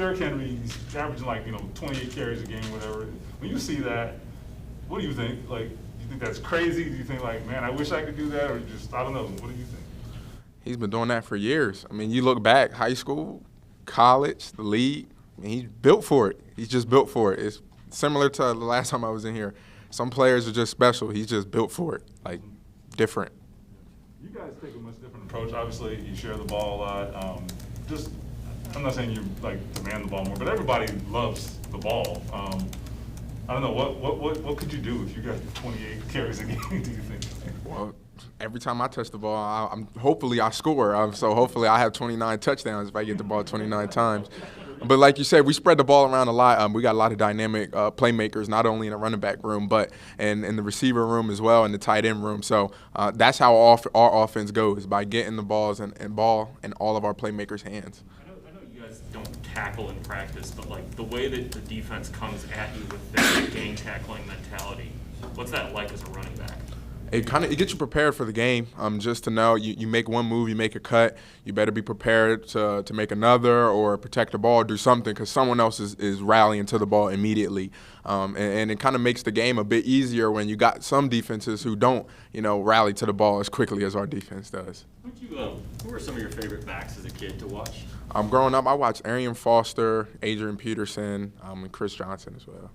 Derrick Henry, he's averaging 28 carries a game, whatever. When you see that, what do you think? Like, do you think that's crazy? Do you think man, I wish I could do that, or just I don't know? What do you think? He's been doing that for years. I mean, you look back, high school, college, the league. I mean, he's built for it. He's just built for it. It's similar to the last time I was in here. Some players are just special. He's just built for it, different. You guys take a much different approach. Obviously, you share the ball a lot. I'm not saying you demand the ball more, but everybody loves the ball. I don't know what could you do if you got 28 carries a game? Do you think? Well, every time I touch the ball, hopefully I score. So hopefully I have 29 touchdowns if I get the ball 29 times. But like you said, we spread the ball around a lot. We got a lot of dynamic playmakers, not only in the running back room, but in the receiver room as well, and the tight end room. So that's how our offense goes, by getting the balls and ball in all of our playmakers' hands. I know you guys don't tackle in practice, but the way that the defense comes at you with their game tackling mentality, what's that like as a running back? It gets you prepared for the game. Just to know you make one move, you make a cut, you better be prepared to make another or protect the ball, do something, because someone else is rallying to the ball immediately. And it kind of makes the game a bit easier when you got some defenses who don't, rally to the ball as quickly as our defense does. Who were some of your favorite backs as a kid to watch? Growing up, I watched Arian Foster, Adrian Peterson, and Chris Johnson as well.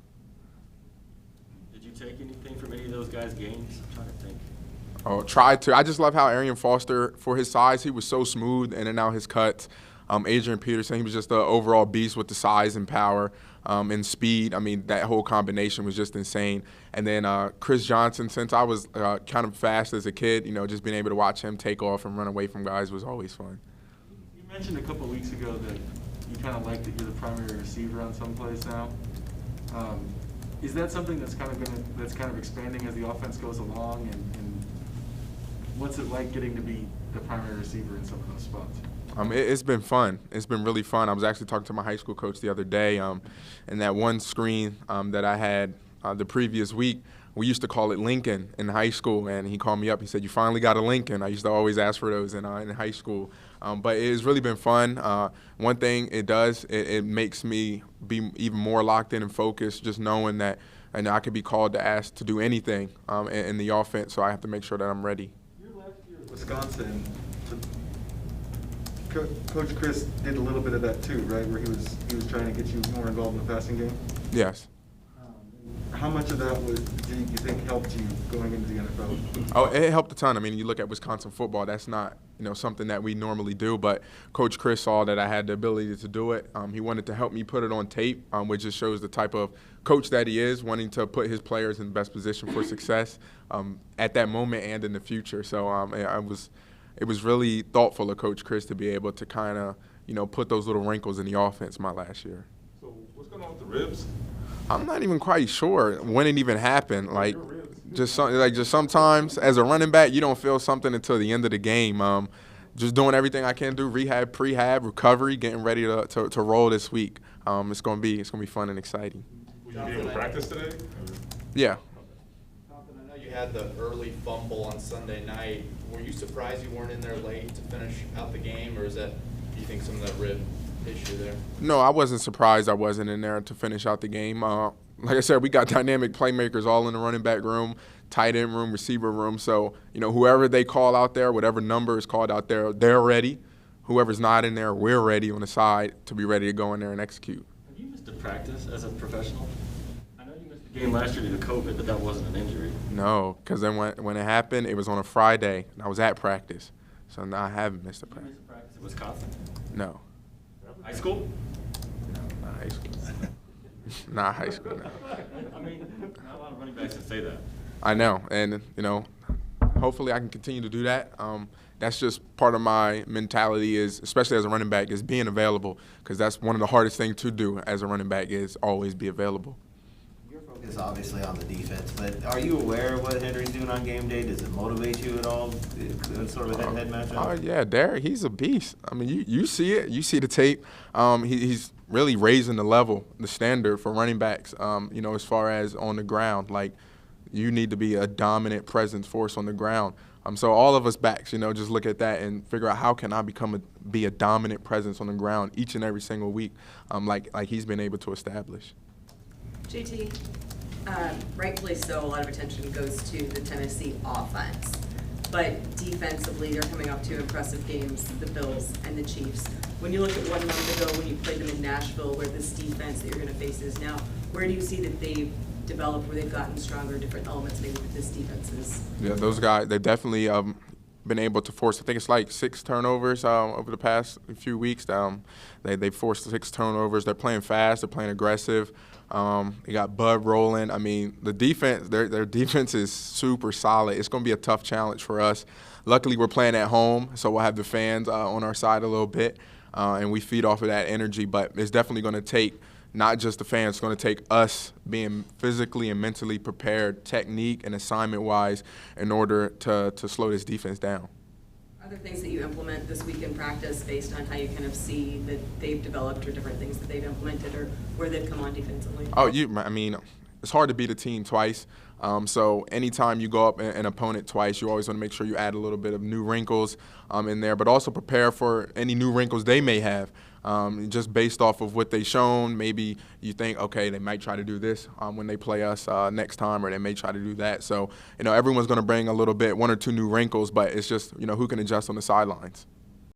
Did you take anything from any of those guys' games? I'm trying to think. Oh, tried to. I just love how Arian Foster, for his size, he was so smooth in and out his cuts. Adrian Peterson, he was just an overall beast with the size and power and speed. I mean, that whole combination was just insane. And then Chris Johnson, since I was kind of fast as a kid, just being able to watch him take off and run away from guys was always fun. You mentioned a couple of weeks ago that you kind of like that you're the primary receiver on some plays now. Is that something that's kind of expanding as the offense goes along, and what's it like getting to be the primary receiver in some of those spots? It's been fun. It's been really fun. I was actually talking to my high school coach the other day, and that one screen that I had the previous week, we used to call it Lincoln in high school, and he called me up. He said, "You finally got a Lincoln." I used to always ask for those in high school. But it has really been fun. One thing it does, it makes me be even more locked in and focused, just knowing that I could be called to ask to do anything in the offense, so I have to make sure that I'm ready. Your last year at Wisconsin, Coach Chris did a little bit of that too, right, where he was trying to get you more involved in the passing game? Yes. How much of that do you think helped you going into the NFL? Oh, it helped a ton. I mean, you look at Wisconsin football, that's not something that we normally do, but Coach Chris saw that I had the ability to do it. He wanted to help me put it on tape, which just shows the type of coach that he is, wanting to put his players in the best position for success at that moment and in the future. So it was really thoughtful of Coach Chris to be able to kind of put those little wrinkles in the offense my last year. So what's going on with the ribs? I'm not even quite sure when it even happened. Just sometimes as a running back, you don't feel something until the end of the game. Just doing everything I can do, rehab, prehab, recovery, getting ready to roll this week. It's gonna be fun and exciting. Will you be able to practice today? Yeah. Jonathan, I know you had the early fumble on Sunday night. Were you surprised you weren't in there late to finish out the game, or do you think some of that rib issue there? No, I wasn't surprised I wasn't in there to finish out the game. Like I said, we got dynamic playmakers all in the running back room, tight end room, receiver room. So, whoever they call out there, whatever number is called out there, they're ready. Whoever's not in there, we're ready on the side to be ready to go in there and execute. Have you missed a practice as a professional? I know you missed a game last year due to COVID, but that wasn't an injury. No, because then when it happened, it was on a Friday, and I was at practice. So no, I haven't missed a Did you practice. miss a practice at Wisconsin? No. High school? No, not high school. Not high school, no. I mean, not a lot of running backs that say that. I know, and hopefully I can continue to do that. That's just part of my mentality, is especially as a running back, is being available, because that's one of the hardest things to do as a running back, is always be available. Your focus obviously on the defense, but are you aware of what Henry's doing on game day? Does it motivate you at all? Sort of a head-to-head matchup? Oh yeah, Derrick, he's a beast. I mean, you see it, you see the tape. He's really raising the level, the standard for running backs. As far as on the ground, you need to be a dominant presence force on the ground. So all of us backs, just look at that and figure out how can I be a dominant presence on the ground each and every single week, like he's been able to establish. JT, rightfully so, a lot of attention goes to the Tennessee offense. But defensively, they're coming off 2 impressive games, the Bills and the Chiefs. When you look at 1 month ago when you played them in Nashville, where this defense that you're going to face is now, where do you see that they've developed, where they've gotten stronger, different elements maybe that this defense is? Yeah, those guys, they definitely been able to force, I think it's like 6 turnovers over the past few weeks. They forced 6 turnovers. They're playing fast. They're playing aggressive. They got Bud rolling. I mean, the defense, their defense is super solid. It's going to be a tough challenge for us. Luckily, we're playing at home, so we'll have the fans on our side a little bit, and we feed off of that energy. But it's definitely going to take not just the fans, it's going to take us being physically and mentally prepared, technique and assignment-wise, in order to slow this defense down. Are there things that you implement this week in practice based on how you kind of see that they've developed, or different things that they've implemented, or where they've come on defensively? It's hard to beat a team twice. So anytime you go up an opponent twice, you always want to make sure you add a little bit of new wrinkles in there, but also prepare for any new wrinkles they may have. Just based off of what they've shown, maybe you think, okay, they might try to do this when they play us next time, or they may try to do that. So, everyone's going to bring a little bit, 1 or 2 new wrinkles, but it's just, who can adjust on the sidelines.